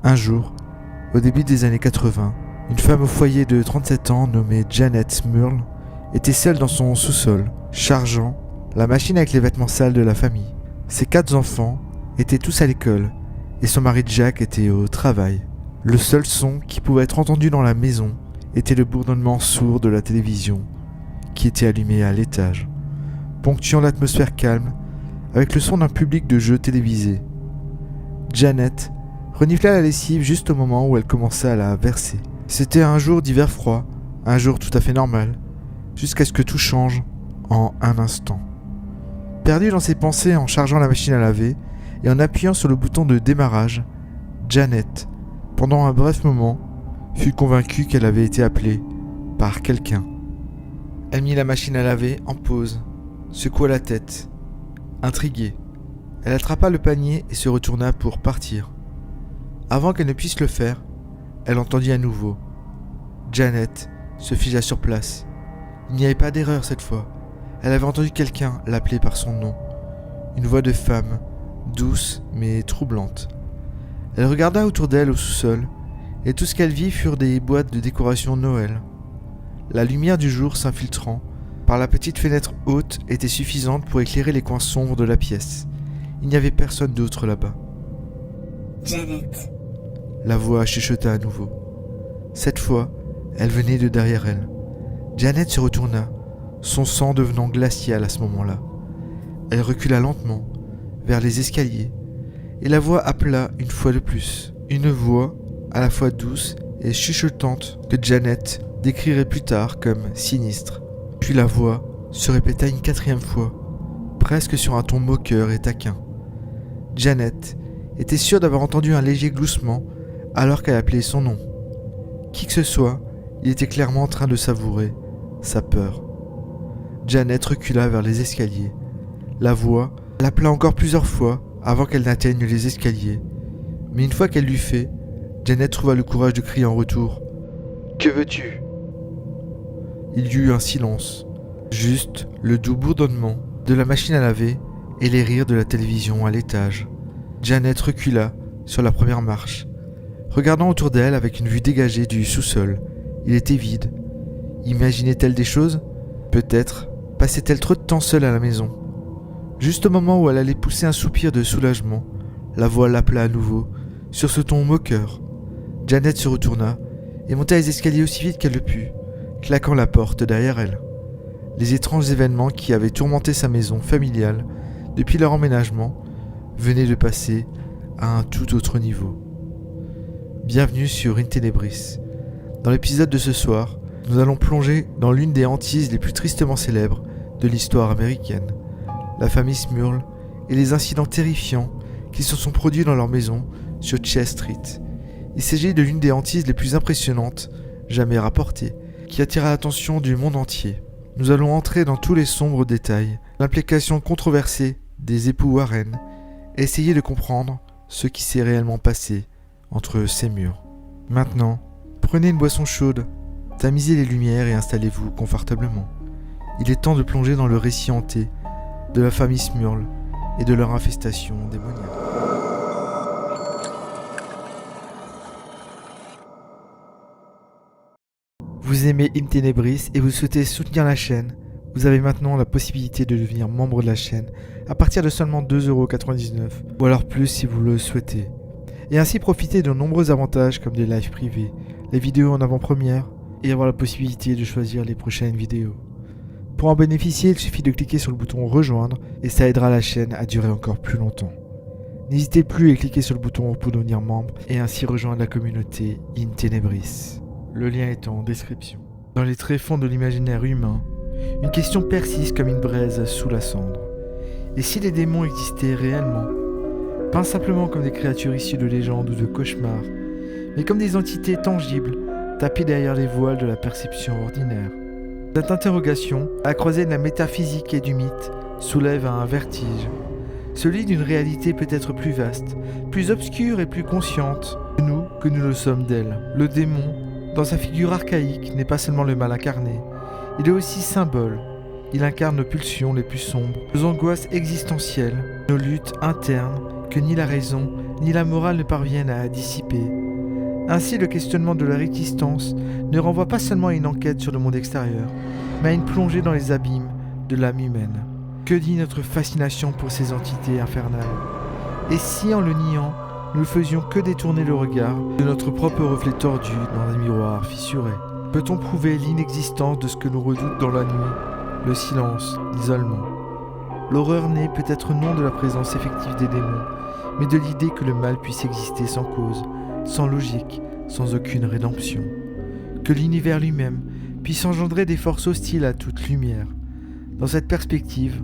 Un jour, au début des années 80, une femme au foyer de 37 ans nommée Janet Smurl était seule dans son sous-sol, chargeant la machine avec les vêtements sales de la famille. Ses 4 enfants étaient tous à l'école et son mari Jack était au travail. Le seul son qui pouvait être entendu dans la maison était le bourdonnement sourd de la télévision qui était allumée à l'étage, ponctuant l'atmosphère calme avec le son d'un public de jeux télévisés. Janet renifla la lessive juste au moment où elle commençait à la verser. C'était un jour d'hiver froid, un jour tout à fait normal, jusqu'à ce que tout change en un instant. Perdue dans ses pensées en chargeant la machine à laver et en appuyant sur le bouton de démarrage, Janet, pendant un bref moment, fut convaincue qu'elle avait été appelée par quelqu'un. Elle mit la machine à laver en pause, secoua la tête. Intriguée, elle attrapa le panier et se retourna pour partir. Avant qu'elle ne puisse le faire, elle entendit à nouveau. Janet se figea sur place. Il n'y avait pas d'erreur cette fois. Elle avait entendu quelqu'un l'appeler par son nom. Une voix de femme, douce mais troublante. Elle regarda autour d'elle au sous-sol, et tout ce qu'elle vit furent des boîtes de décoration Noël. La lumière du jour s'infiltrant par la petite fenêtre haute était suffisante pour éclairer les coins sombres de la pièce. Il n'y avait personne d'autre là-bas. Janet. La voix chuchota à nouveau. Cette fois, elle venait de derrière elle. Janet se retourna, son sang devenant glacial à ce moment-là. Elle recula lentement vers les escaliers, et la voix appela une fois de plus. Une voix à la fois douce et chuchotante que Janet décrirait plus tard comme sinistre. Puis la voix se répéta une 4e fois, presque sur un ton moqueur et taquin. Janet était sûre d'avoir entendu un léger gloussement alors qu'elle appelait son nom. Qui que ce soit, il était clairement en train de savourer sa peur. Janet recula vers les escaliers. La voix l'appela encore plusieurs fois avant qu'elle n'atteigne les escaliers. Mais une fois qu'elle l'eut fait, Janet trouva le courage de crier en retour. « Que veux-tu » Il y eut un silence, juste le doux bourdonnement de la machine à laver et les rires de la télévision à l'étage. Janet recula sur la première marche, regardant autour d'elle avec une vue dégagée du sous-sol. Il était vide. Imaginait-elle des choses ? Peut-être passait-elle trop de temps seule à la maison. Juste au moment où elle allait pousser un soupir de soulagement, la voix l'appela à nouveau, sur ce ton moqueur. Janet se retourna et monta les escaliers aussi vite qu'elle le put, claquant la porte derrière elle. Les étranges événements qui avaient tourmenté sa maison familiale depuis leur emménagement venaient de passer à un tout autre niveau. Bienvenue sur In Tenebris. Dans l'épisode de ce soir, nous allons plonger dans l'une des hantises les plus tristement célèbres de l'histoire américaine, la famille Smurl et les incidents terrifiants qui se sont produits dans leur maison sur Chase Street. Il s'agit de l'une des hantises les plus impressionnantes jamais rapportées, qui attira l'attention du monde entier. Nous allons entrer dans tous les sombres détails, l'implication controversée des époux Warren, et essayer de comprendre ce qui s'est réellement passé entre ces murs. Maintenant, prenez une boisson chaude, tamisez les lumières et installez-vous confortablement. Il est temps de plonger dans le récit hanté de la famille Smurl et de leur infestation démoniaque. Vous aimez In Tenebris et vous souhaitez soutenir la chaîne, vous avez maintenant la possibilité de devenir membre de la chaîne à partir de seulement 2,99€ ou alors plus si vous le souhaitez. Et ainsi profiter de nombreux avantages comme des lives privés, les vidéos en avant-première et avoir la possibilité de choisir les prochaines vidéos. Pour en bénéficier, il suffit de cliquer sur le bouton rejoindre et ça aidera la chaîne à durer encore plus longtemps. N'hésitez plus à cliquer sur le bouton pour devenir membre et ainsi rejoindre la communauté In Tenebris. Le lien est en description. Dans les tréfonds de l'imaginaire humain, une question persiste comme une braise sous la cendre. Et si les démons existaient réellement ? Pas simplement comme des créatures issues de légendes ou de cauchemars, mais comme des entités tangibles, tapées derrière les voiles de la perception ordinaire. Cette interrogation, à la croisée de la métaphysique et du mythe, soulève un vertige. Celui d'une réalité peut-être plus vaste, plus obscure et plus consciente de nous que nous le sommes d'elle. Le démon, dans sa figure archaïque, n'est pas seulement le mal incarné, il est aussi symbole. Il incarne nos pulsions les plus sombres, nos angoisses existentielles, nos luttes internes que ni la raison ni la morale ne parviennent à dissiper. Ainsi, le questionnement de leur existence ne renvoie pas seulement à une enquête sur le monde extérieur, mais à une plongée dans les abîmes de l'âme humaine. Que dit notre fascination pour ces entités infernales? Et si, en le niant, nous ne faisions que détourner le regard de notre propre reflet tordu dans un miroir fissuré? Peut-on prouver l'inexistence de ce que nous redoute dans la nuit, le silence, l'isolement? L'horreur n'est peut-être non de la présence effective des démons, mais de l'idée que le mal puisse exister sans cause, sans logique, sans aucune rédemption. Que l'univers lui-même puisse engendrer des forces hostiles à toute lumière. Dans cette perspective,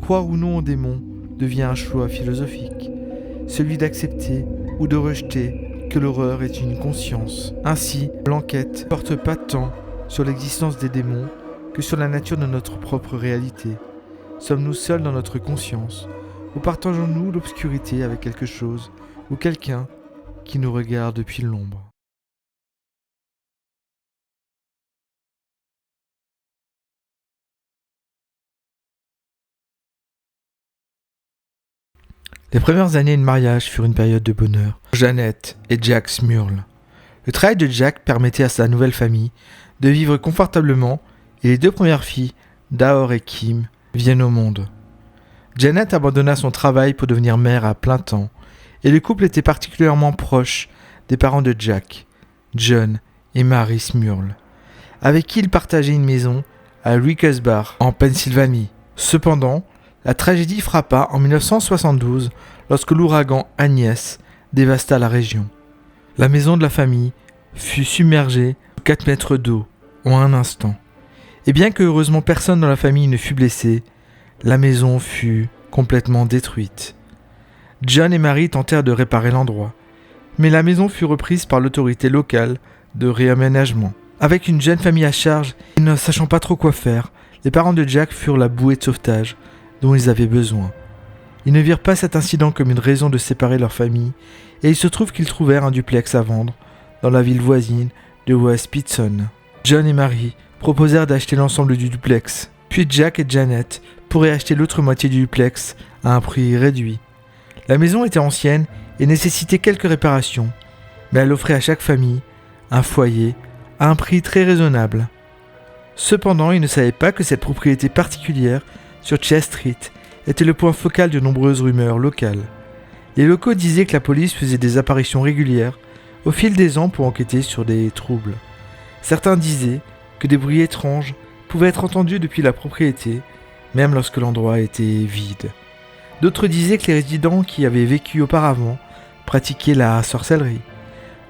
croire ou non aux démons devient un choix philosophique, celui d'accepter ou de rejeter que l'horreur est une conscience. Ainsi, l'enquête ne porte pas tant sur l'existence des démons que sur la nature de notre propre réalité. Sommes-nous seuls dans notre conscience, ou partageons-nous l'obscurité avec quelque chose ou quelqu'un qui nous regarde depuis l'ombre? Les premières années de mariage furent une période de bonheur pour Janet et Jack Smurl. Le travail de Jack permettait à sa nouvelle famille de vivre confortablement et les deux premières filles, Daor et Kim, viennent au monde. Janet abandonna son travail pour devenir mère à plein temps et le couple était particulièrement proche des parents de Jack, John et Mary Smurl, avec qui il partageait une maison à Rickersbach, en Pennsylvanie. Cependant, la tragédie frappa en 1972 lorsque l'ouragan Agnès dévasta la région. La maison de la famille fut submergée de 4 mètres d'eau en un instant. Et bien que heureusement personne dans la famille ne fut blessé, la maison fut complètement détruite. John et Mary tentèrent de réparer l'endroit, mais la maison fut reprise par l'autorité locale de réaménagement. Avec une jeune famille à charge et ne sachant pas trop quoi faire, les parents de Jack furent la bouée de sauvetage dont ils avaient besoin. Ils ne virent pas cet incident comme une raison de séparer leur famille, et il se trouve qu'ils trouvèrent un duplex à vendre dans la ville voisine de West Pittston. John et Mary proposèrent d'acheter l'ensemble du duplex, puis Jack et Janet pourraient acheter l'autre moitié du duplex à un prix réduit. La maison était ancienne et nécessitait quelques réparations, mais elle offrait à chaque famille un foyer à un prix très raisonnable. Cependant, ils ne savaient pas que cette propriété particulière sur Chest Street était le point focal de nombreuses rumeurs locales. Les locaux disaient que la police faisait des apparitions régulières au fil des ans pour enquêter sur des troubles. Certains disaient que des bruits étranges pouvaient être entendus depuis la propriété, même lorsque l'endroit était vide. D'autres disaient que les résidents qui avaient vécu auparavant pratiquaient la sorcellerie.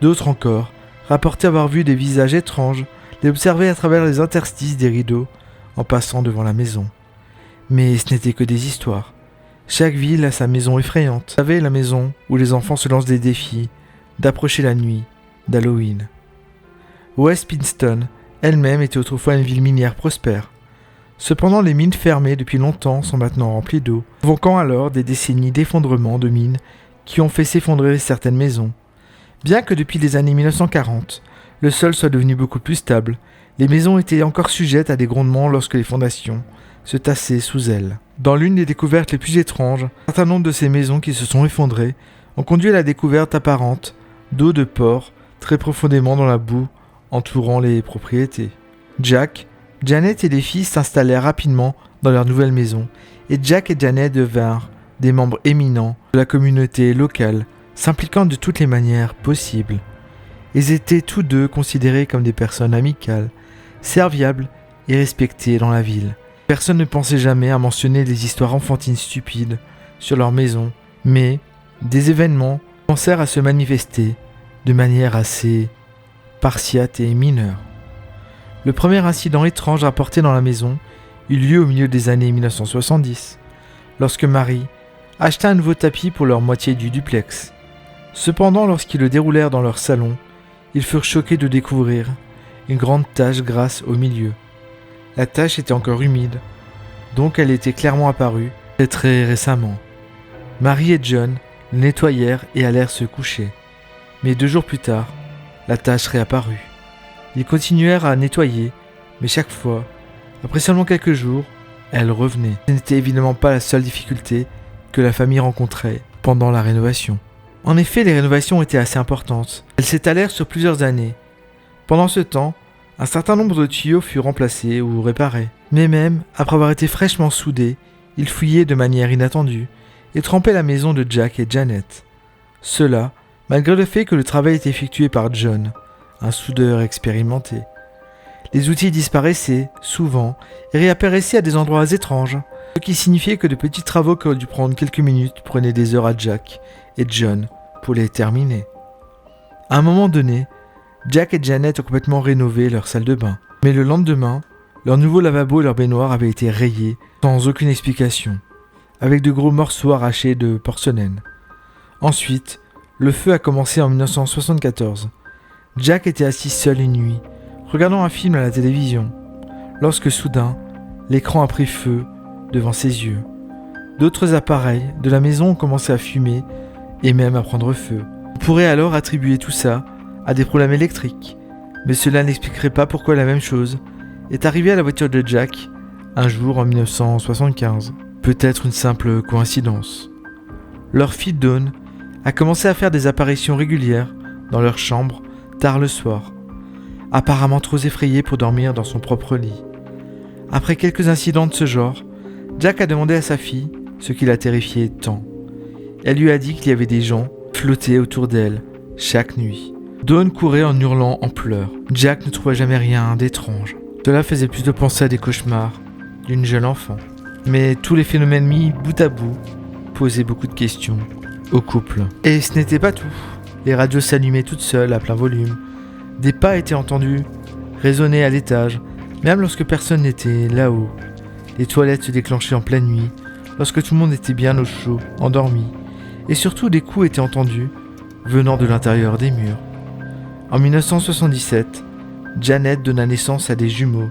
D'autres encore rapportaient avoir vu des visages étranges les observer à travers les interstices des rideaux en passant devant la maison. Mais ce n'était que des histoires. Chaque ville a sa maison effrayante. Vous savez, la maison où les enfants se lancent des défis d'approcher la nuit d'Halloween. West Pittston elle-même était autrefois une ville minière prospère. Cependant, les mines fermées depuis longtemps sont maintenant remplies d'eau, provoquant alors des décennies d'effondrement de mines qui ont fait s'effondrer certaines maisons. Bien que depuis les années 1940, le sol soit devenu beaucoup plus stable, les maisons étaient encore sujettes à des grondements lorsque les fondations se tassaient sous elles. Dans l'une des découvertes les plus étranges, un certain nombre de ces maisons qui se sont effondrées ont conduit à la découverte apparente d'eau de porc très profondément dans la boue entourant les propriétés. Jack, Janet et les filles s'installèrent rapidement dans leur nouvelle maison et Jack et Janet devinrent des membres éminents de la communauté locale, s'impliquant de toutes les manières possibles. Ils étaient tous deux considérés comme des personnes amicales, serviables et respectées dans la ville. Personne ne pensait jamais à mentionner des histoires enfantines stupides sur leur maison, mais des événements commencèrent à se manifester de manière assez spartiate et mineure. Le premier incident étrange rapporté dans la maison eut lieu au milieu des années 1970, lorsque Mary acheta un nouveau tapis pour leur moitié du duplex. Cependant, lorsqu'ils le déroulèrent dans leur salon, ils furent choqués de découvrir une grande tache grasse au milieu. La tache était encore humide, donc elle était clairement apparue très récemment. Mary et John le nettoyèrent et allèrent se coucher. Mais 2 jours plus tard, la tache réapparut. Ils continuèrent à nettoyer, mais chaque fois, après seulement quelques jours, elle revenait. Ce n'était évidemment pas la seule difficulté que la famille rencontrait pendant la rénovation. En effet, les rénovations étaient assez importantes. Elles s'étalèrent sur plusieurs années. Pendant ce temps, un certain nombre de tuyaux furent remplacés ou réparés. Mais même, après avoir été fraîchement soudés, ils fouillaient de manière inattendue et trempaient la maison de Jack et Janet. Cela, malgré le fait que le travail était effectué par John, un soudeur expérimenté. Les outils disparaissaient, souvent, et réapparaissaient à des endroits étranges, ce qui signifiait que de petits travaux qui auraient dû prendre quelques minutes prenaient des heures à Jack et John pour les terminer. À un moment donné, Jack et Janet ont complètement rénové leur salle de bain, mais le lendemain, leur nouveau lavabo et leur baignoire avaient été rayés sans aucune explication, avec de gros morceaux arrachés de porcelaine. Ensuite, le feu a commencé en 1974. Jack était assis seul une nuit, regardant un film à la télévision, lorsque soudain, l'écran a pris feu devant ses yeux. D'autres appareils de la maison ont commencé à fumer et même à prendre feu. On pourrait alors attribuer tout ça à des problèmes électriques, mais cela n'expliquerait pas pourquoi la même chose est arrivée à la voiture de Jack un jour en 1975. Peut-être une simple coïncidence. Leur fille Dawn a commencé à faire des apparitions régulières dans leur chambre tard le soir, apparemment trop effrayée pour dormir dans son propre lit. Après quelques incidents de ce genre, Jack a demandé à sa fille ce qui la terrifiait tant. Elle lui a dit qu'il y avait des gens flottaient autour d'elle chaque nuit. Dawn courait en hurlant en pleurs. Jack ne trouvait jamais rien d'étrange. Cela faisait plus de penser à des cauchemars d'une jeune enfant. Mais tous les phénomènes mis bout à bout posaient beaucoup de questions au couple. Et ce n'était pas tout. Les radios s'allumaient toutes seules à plein volume. Des pas étaient entendus résonner à l'étage, même lorsque personne n'était là-haut. Les toilettes se déclenchaient en pleine nuit, lorsque tout le monde était bien au chaud, endormi. Et surtout des coups étaient entendus venant de l'intérieur des murs. En 1977, Janet donna naissance à des jumeaux,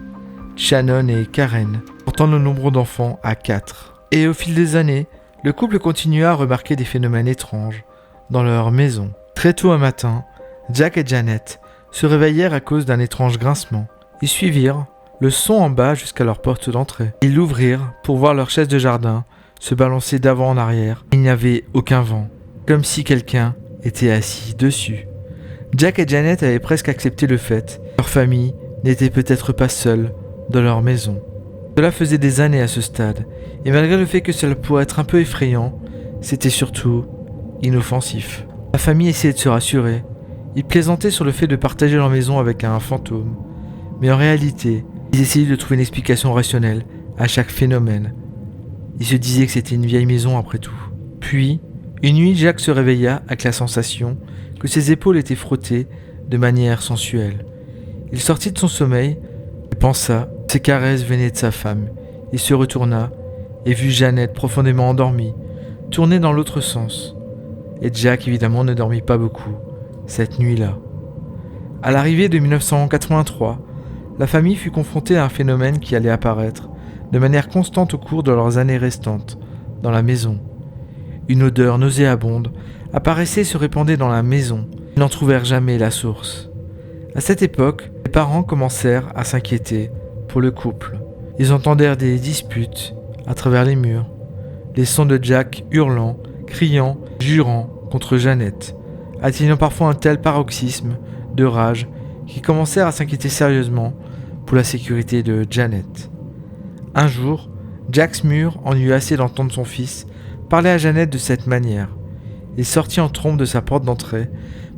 Shannon et Karen, portant le nombre d'enfants à 4. Et au fil des années, le couple continua à remarquer des phénomènes étranges dans leur maison. Très tôt un matin, Jack et Janet se réveillèrent à cause d'un étrange grincement. Ils suivirent le son en bas jusqu'à leur porte d'entrée. Ils l'ouvrirent pour voir leur chaise de jardin se balancer d'avant en arrière. Il n'y avait aucun vent, comme si quelqu'un était assis dessus. Jack et Janet avaient presque accepté le fait que leur famille n'était peut-être pas seule dans leur maison. Cela faisait des années à ce stade, et malgré le fait que cela pourrait être un peu effrayant, c'était surtout inoffensif. La famille essayait de se rassurer. Ils plaisantaient sur le fait de partager leur maison avec un fantôme. Mais en réalité, ils essayaient de trouver une explication rationnelle à chaque phénomène. Ils se disaient que c'était une vieille maison après tout. Puis, une nuit, Jack se réveilla avec la sensation que ses épaules étaient frottées de manière sensuelle. Il sortit de son sommeil et pensa que ses caresses venaient de sa femme. Il se retourna et vit Janet profondément endormie, tournée dans l'autre sens. Et Jack évidemment ne dormit pas beaucoup cette nuit-là. À l'arrivée de 1983, la famille fut confrontée à un phénomène qui allait apparaître de manière constante au cours de leurs années restantes dans la maison. Une odeur nauséabonde apparaissait et se répandait dans la maison. Ils n'en trouvèrent jamais la source. À cette époque, les parents commencèrent à s'inquiéter pour le couple. Ils entendèrent des disputes à travers les murs, les sons de Jack hurlant, criant, jurant contre Janet, atteignant parfois un tel paroxysme de rage qu'ils commencèrent à s'inquiéter sérieusement pour la sécurité de Janet. Un jour, Jack mûr en eut assez d'entendre son fils parler à Janet de cette manière. Il sortit en trombe de sa porte d'entrée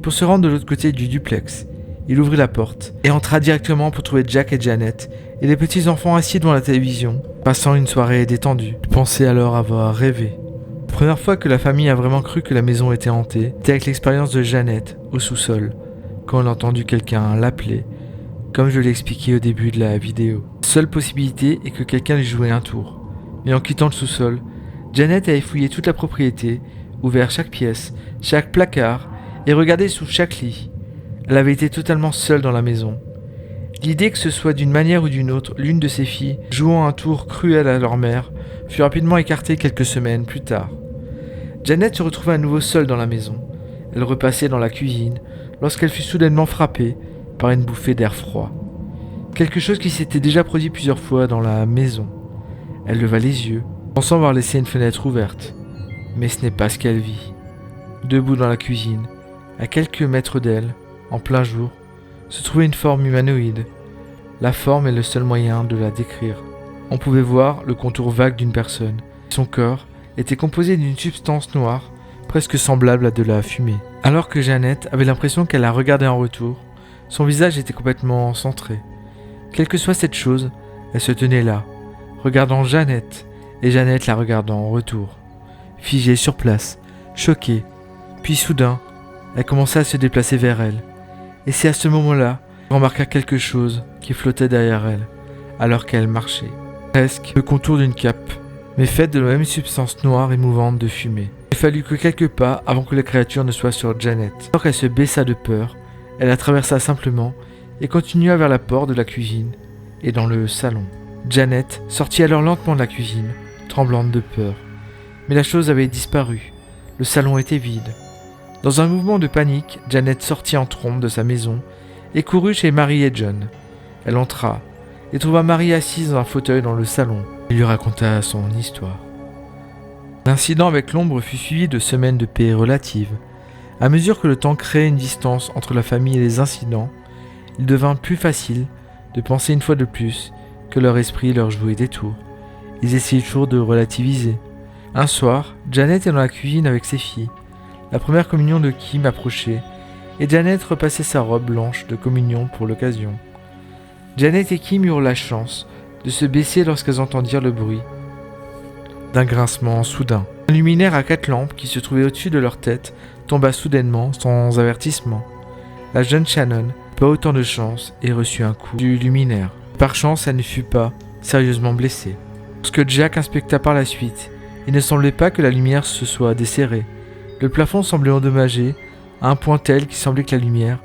pour se rendre de l'autre côté du duplex. Il ouvrit la porte et entra directement pour trouver Jack et Janet et les petits enfants assis devant la télévision, passant une soirée détendue. Il pensait alors avoir rêvé. La première fois que la famille a vraiment cru que la maison était hantée, c'était avec l'expérience de Janet au sous-sol, quand elle a entendu quelqu'un l'appeler, comme je l'ai expliqué au début de la vidéo. La seule possibilité est que quelqu'un lui jouait un tour. Mais en quittant le sous-sol, Janet avait fouillé toute la propriété, ouvert chaque pièce, chaque placard et regardé sous chaque lit. Elle avait été totalement seule dans la maison. L'idée que ce soit d'une manière ou d'une autre l'une de ses filles jouant un tour cruel à leur mère fut rapidement écartée quelques semaines plus tard. Janet se retrouvait à nouveau seule dans la maison. Elle repassait dans la cuisine lorsqu'elle fut soudainement frappée par une bouffée d'air froid. Quelque chose qui s'était déjà produit plusieurs fois dans la maison. Elle leva les yeux, pensant avoir laissé une fenêtre ouverte. Mais ce n'est pas ce qu'elle vit. Debout dans la cuisine, à quelques mètres d'elle, en plein jour, se trouvait une forme humanoïde. La forme est le seul moyen de la décrire. On pouvait voir le contour vague d'une personne. Son corps était composé d'une substance noire, presque semblable à de la fumée. Alors que Jeannette avait l'impression qu'elle la regardait en retour, son visage était complètement centré. Quelle que soit cette chose, elle se tenait là, regardant Jeannette, et Jeannette la regardant en retour. Figée sur place, choquée. Puis soudain, elle commença à se déplacer vers elle. Et c'est à ce moment-là qu'elle remarqua quelque chose qui flottait derrière elle, alors qu'elle marchait. Presque le contour d'une cape, mais faite de la même substance noire et mouvante de fumée. Il fallut que quelques pas avant que la créature ne soit sur Jeannette. Alors qu'elle se baissa de peur, elle la traversa simplement et continua vers la porte de la cuisine et dans le salon. Jeannette sortit alors lentement de la cuisine, tremblante de peur. Mais la chose avait disparu. Le salon était vide. Dans un mouvement de panique, Jeannette sortit en trombe de sa maison et courut chez Marie et John. Elle entra et trouva Marie assise dans un fauteuil dans le salon. Elle lui raconta son histoire. L'incident avec l'ombre fut suivi de semaines de paix relative. À mesure que le temps créait une distance entre la famille et les incidents, il devint plus facile de penser une fois de plus que leur esprit leur jouait des tours. Ils essayaient toujours de relativiser. Un soir, Jeannette est dans la cuisine avec ses filles. La première communion de Kim approchait, et Jeannette repassait sa robe blanche de communion pour l'occasion. Jeannette et Kim eurent la chance de se baisser lorsqu'elles entendirent le bruit d'un grincement soudain. Un luminaire à 4 lampes qui se trouvait au-dessus de leur tête tomba soudainement sans avertissement. La jeune Shannon n'eut pas autant de chance et reçut un coup du luminaire. Par chance, elle ne fut pas sérieusement blessée. Lorsque Jack inspecta par la suite, il ne semblait pas que la lumière se soit desserrée. Le plafond semblait endommagé à un point tel qu'il semblait que la lumière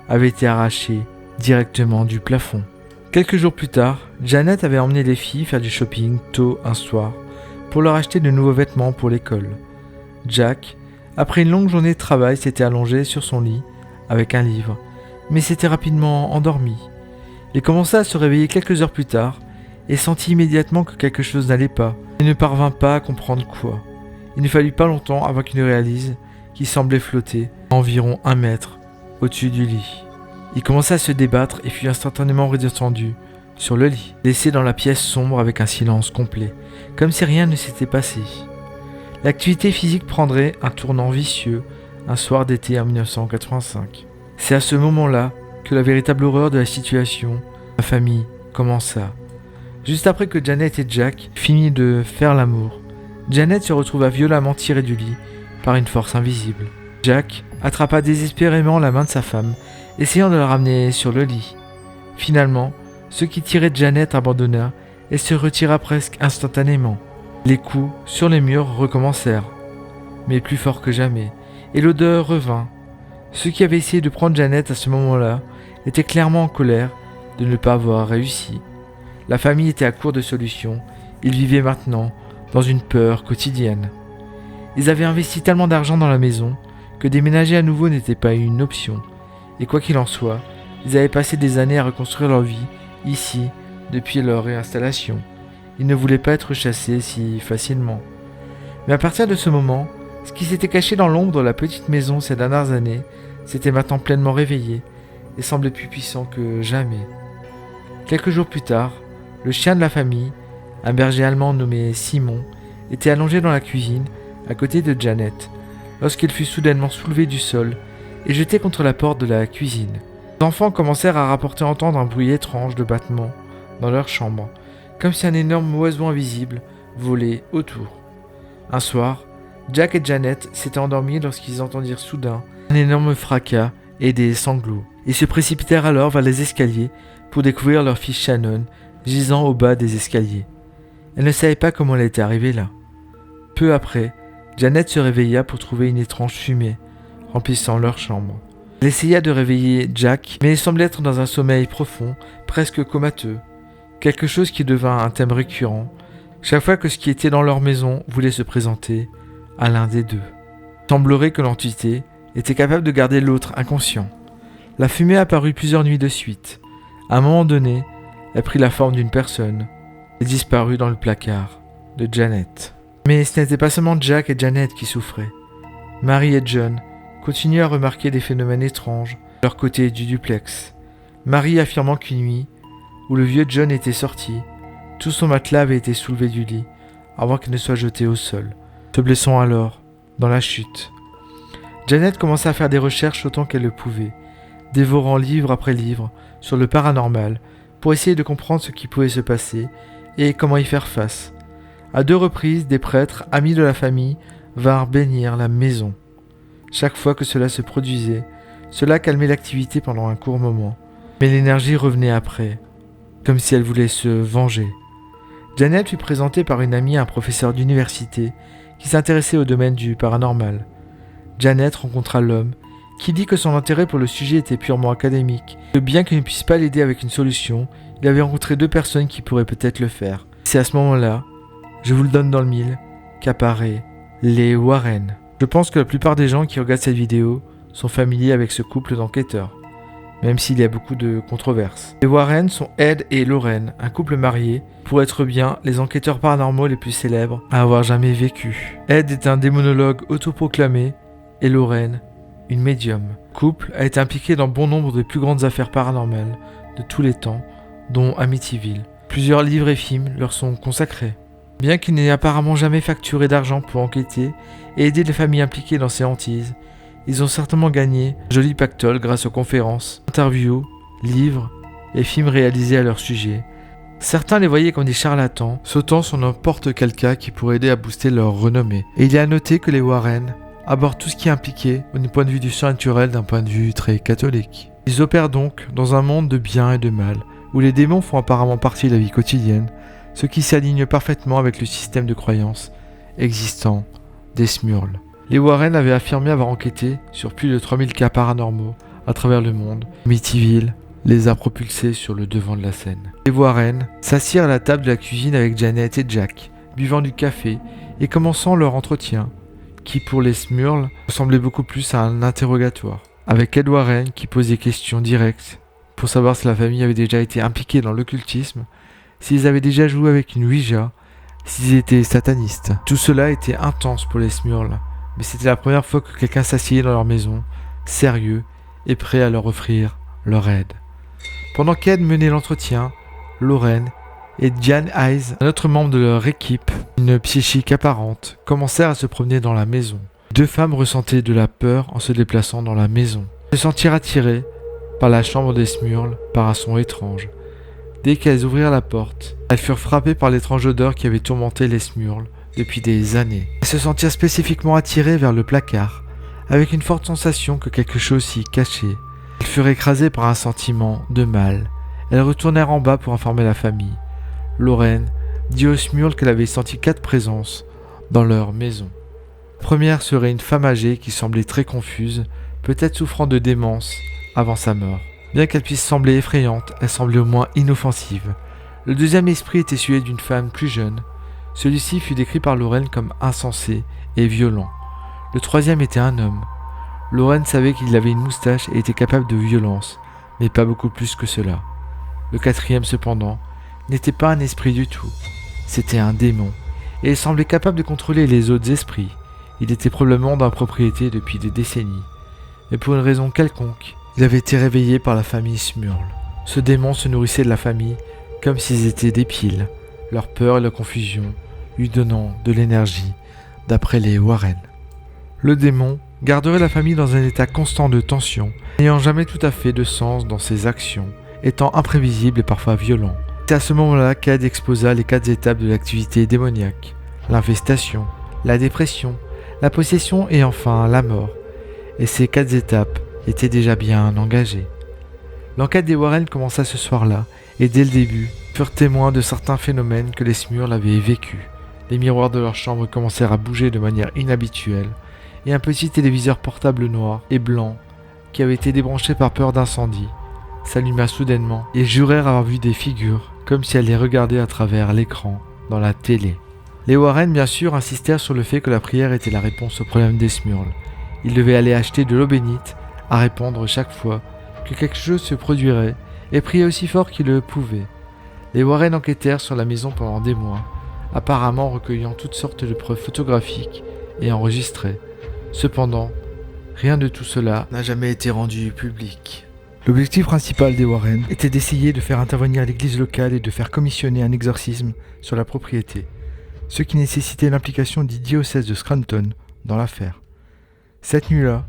avait été arrachée directement du plafond. Quelques jours plus tard, Jeannette avait emmené les filles faire du shopping tôt un soir pour leur acheter de nouveaux vêtements pour l'école. Jack, après une longue journée de travail, s'était allongé sur son lit avec un livre, mais s'était rapidement endormi. Il commença à se réveiller quelques heures plus tard et sentit immédiatement que quelque chose n'allait pas. Il ne parvint pas à comprendre quoi. Il ne fallut pas longtemps avant qu'il ne réalise qu'il semblait flotter à environ 1 mètre au-dessus du lit. Il commença à se débattre et fut instantanément redescendu sur le lit, laissé dans la pièce sombre avec un silence complet, comme si rien ne s'était passé. L'activité physique prendrait un tournant vicieux un soir d'été en 1985. C'est à ce moment-là que la véritable horreur de la situation, la famille, commença. Juste après que Jeannette et Jack finissent de faire l'amour, Jeannette se retrouva violemment tirée du lit par une force invisible. Jack attrapa désespérément la main de sa femme, essayant de la ramener sur le lit. Finalement, ceux qui tiraient Jeannette abandonna et se retira presque instantanément. Les coups sur les murs recommencèrent, mais plus fort que jamais, et l'odeur revint. Ceux qui avaient essayé de prendre Jeannette à ce moment-là étaient clairement en colère de ne pas avoir réussi. La famille était à court de solutions, ils vivaient maintenant dans une peur quotidienne. Ils avaient investi tellement d'argent dans la maison que déménager à nouveau n'était pas une option. Et quoi qu'il en soit, ils avaient passé des années à reconstruire leur vie ici depuis leur réinstallation. Ils ne voulaient pas être chassés si facilement. Mais à partir de ce moment, ce qui s'était caché dans l'ombre de la petite maison ces dernières années s'était maintenant pleinement réveillé et semblait plus puissant que jamais. Quelques jours plus tard, le chien de la famille, un berger allemand nommé Simon, était allongé dans la cuisine à côté de Jeannette lorsqu'il fut soudainement soulevé du sol et jeté contre la porte de la cuisine. Les enfants commencèrent à rapporter entendre un bruit étrange de battements dans leur chambre, comme si un énorme oiseau invisible volait autour. Un soir, Jack et Jeannette s'étaient endormis lorsqu'ils entendirent soudain un énorme fracas et des sanglots. Ils se précipitèrent alors vers les escaliers pour découvrir leur fille Shannon gisant au bas des escaliers. Elle ne savait pas comment elle était arrivée là. Peu après, Jeannette se réveilla pour trouver une étrange fumée remplissant leur chambre. Elle essaya de réveiller Jack, mais il semblait être dans un sommeil profond, presque comateux. Quelque chose qui devint un thème récurrent, chaque fois que ce qui était dans leur maison voulait se présenter à l'un des deux. Il semblerait que l'entité était capable de garder l'autre inconscient. La fumée apparut plusieurs nuits de suite. À un moment donné, elle prit la forme d'une personne et disparut dans le placard de Jeannette. Mais ce n'était pas seulement Jack et Janet qui souffraient. Mary et John continuaient à remarquer des phénomènes étranges de leur côté du duplex. Mary affirmant qu'une nuit, où le vieux John était sorti, tout son matelas avait été soulevé du lit avant qu'il ne soit jeté au sol, se blessant alors dans la chute. Janet commença à faire des recherches autant qu'elle le pouvait, dévorant livre après livre sur le paranormal pour essayer de comprendre ce qui pouvait se passer et comment y faire face. À 2 reprises, des prêtres, amis de la famille, vinrent bénir la maison. Chaque fois que cela se produisait, cela calmait l'activité pendant un court moment, mais l'énergie revenait après, comme si elle voulait se venger. Janet fut présentée par une amie à un professeur d'université qui s'intéressait au domaine du paranormal. Janet rencontra l'homme, qui dit que son intérêt pour le sujet était purement académique, que bien qu'il ne puisse pas l'aider avec une solution, il avait rencontré 2 personnes qui pourraient peut-être le faire. C'est à ce moment-là, je vous le donne dans le mille, qu'apparaît les Warren. Je pense que la plupart des gens qui regardent cette vidéo sont familiers avec ce couple d'enquêteurs, même s'il y a beaucoup de controverses. Les Warren sont Ed et Lorraine, un couple marié, pour être bien les enquêteurs paranormaux les plus célèbres à avoir jamais vécu. Ed est un démonologue autoproclamé et Lorraine, une médium. Le couple a été impliqué dans bon nombre des plus grandes affaires paranormales de tous les temps, dont Amityville. Plusieurs livres et films leur sont consacrés. Bien qu'ils n'aient apparemment jamais facturé d'argent pour enquêter et aider les familles impliquées dans ces hantises, ils ont certainement gagné un joli pactole grâce aux conférences, interviews, livres et films réalisés à leur sujet. Certains les voyaient comme des charlatans, sautant sur n'importe quel cas qui pourrait aider à booster leur renommée. Et il est à noter que les Warren abordent tout ce qui est impliqué au point de vue du surnaturel d'un point de vue très catholique. Ils opèrent donc dans un monde de bien et de mal, où les démons font apparemment partie de la vie quotidienne, ce qui s'aligne parfaitement avec le système de croyances existant des Smurls. Les Warren avaient affirmé avoir enquêté sur plus de 3000 cas paranormaux à travers le monde. Amityville les a propulsés sur le devant de la scène. Les Warren s'assirent à la table de la cuisine avec Janet et Jack, buvant du café et commençant leur entretien, qui pour les Smurls ressemblait beaucoup plus à un interrogatoire, avec Ed Warren qui posait des questions directes pour savoir si la famille avait déjà été impliquée dans l'occultisme, s'ils avaient déjà joué avec une Ouija, s'ils étaient satanistes. Tout cela était intense pour les Smurls, mais c'était la première fois que quelqu'un s'asseyait dans leur maison, sérieux et prêt à leur offrir leur aide. Pendant qu'Ed menait l'entretien, Lorraine et Jan Hayes, un autre membre de leur équipe, une psychique apparente, commencèrent à se promener dans la maison. 2 femmes ressentaient de la peur en se déplaçant dans la maison. Elles se sentirent attirées par la chambre des Smurls par un son étrange. Dès qu'elles ouvrirent la porte, elles furent frappées par l'étrange odeur qui avait tourmenté les Smurls depuis des années. Elles se sentirent spécifiquement attirées vers le placard, avec une forte sensation que quelque chose s'y cachait. Elles furent écrasées par un sentiment de mal. Elles retournèrent en bas pour informer la famille. Lorraine dit aux Smurls qu'elle avait senti 4 présences dans leur maison. La première serait une femme âgée qui semblait très confuse, peut-être souffrant de démence avant sa mort. Bien qu'elle puisse sembler effrayante, elle semblait au moins inoffensive. Le deuxième esprit était celui d'une femme plus jeune. Celui-ci fut décrit par Lorraine comme insensé et violent. Le troisième était un homme. Lorraine savait qu'il avait une moustache et était capable de violence, mais pas beaucoup plus que cela. Le quatrième, cependant, n'était pas un esprit du tout. C'était un démon, et il semblait capable de contrôler les autres esprits. Il était probablement dans la propriété depuis des décennies, mais pour une raison quelconque, il avait été réveillé par la famille Smurl. Ce démon se nourrissait de la famille comme s'ils étaient des piles, leur peur et leur confusion lui donnant de l'énergie, d'après les Warren. Le démon garderait la famille dans un état constant de tension, n'ayant jamais tout à fait de sens dans ses actions, étant imprévisible et parfois violent. C'est à ce moment-là qu'Ed exposa les 4 étapes de l'activité démoniaque: l'infestation, la dépression, la possession et enfin la mort. Et ces 4 étapes étaient déjà bien engagées. L'enquête des Warren commença ce soir-là, et dès le début, furent témoins de certains phénomènes que les Smurls avaient vécus. Les miroirs de leur chambre commencèrent à bouger de manière inhabituelle, et un petit téléviseur portable noir et blanc, qui avait été débranché par peur d'incendie, s'alluma soudainement, et jurèrent avoir vu des figures, comme si elles les regardaient à travers l'écran, dans la télé. Les Warren, bien sûr, insistèrent sur le fait que la prière était la réponse au problème des Smurls. Ils devaient aller acheter de l'eau bénite, à répandre chaque fois que quelque chose se produirait, et prier aussi fort qu'ils le pouvaient. Les Warren enquêtèrent sur la maison pendant des mois, apparemment recueillant toutes sortes de preuves photographiques et enregistrées. Cependant, rien de tout cela n'a jamais été rendu public. L'objectif principal des Warren était d'essayer de faire intervenir l'église locale et de faire commissionner un exorcisme sur la propriété, ce qui nécessitait l'implication du diocèse de Scranton dans l'affaire. Cette nuit-là,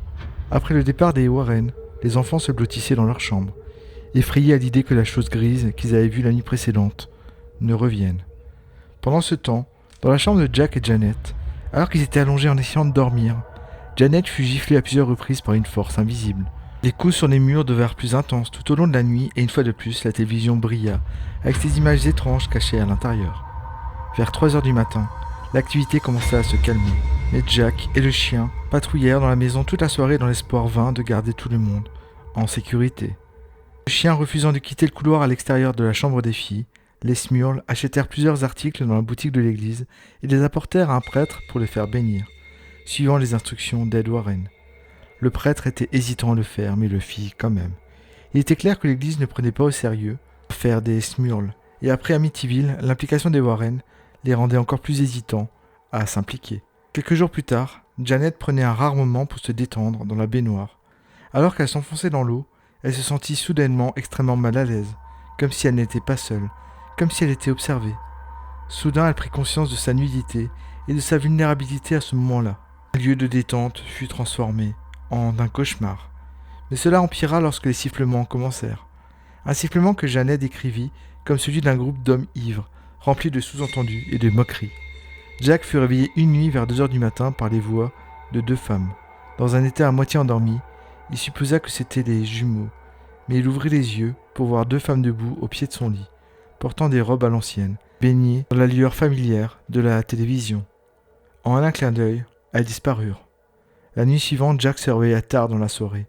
après le départ des Warren, les enfants se blottissaient dans leur chambre, effrayés à l'idée que la chose grise qu'ils avaient vue la nuit précédente ne revienne. Pendant ce temps, dans la chambre de Jack et Janet, alors qu'ils étaient allongés en essayant de dormir, Janet fut giflée à plusieurs reprises par une force invisible. Les coups sur les murs devinrent plus intenses tout au long de la nuit et une fois de plus, la télévision brilla, avec ces images étranges cachées à l'intérieur. Vers 3 heures du matin, l'activité commença à se calmer, mais Jack et le chien patrouillèrent dans la maison toute la soirée dans l'espoir vain de garder tout le monde en sécurité. Le chien refusant de quitter le couloir à l'extérieur de la chambre des filles, les Smurls achetèrent plusieurs articles dans la boutique de l'église et les apportèrent à un prêtre pour les faire bénir, suivant les instructions d'Ed Warren. Le prêtre était hésitant à le faire, mais le fit quand même. Il était clair que l'église ne prenait pas au sérieux l'affaire des Smurls, et après Amityville, l'implication des Warren les rendait encore plus hésitants à s'impliquer. Quelques jours plus tard, Janet prenait un rare moment pour se détendre dans la baignoire. Alors qu'elle s'enfonçait dans l'eau, elle se sentit soudainement extrêmement mal à l'aise, comme si elle n'était pas seule, comme si elle était observée. Soudain, elle prit conscience de sa nudité et de sa vulnérabilité à ce moment-là. Un lieu de détente fut transformé en un cauchemar. Mais cela empira lorsque les sifflements commencèrent. Un sifflement que Janet décrivit comme celui d'un groupe d'hommes ivres, remplis de sous-entendus et de moqueries. Jack fut réveillé une nuit vers 2 heures du matin par les voix de 2 femmes. Dans un état à moitié endormi, il supposa que c'étaient des jumeaux, mais il ouvrit les yeux pour voir 2 femmes debout au pied de son lit, portant des robes à l'ancienne, baignées dans la lueur familière de la télévision. En un clin d'œil, elles disparurent. La nuit suivante, Jack se réveilla tard dans la soirée,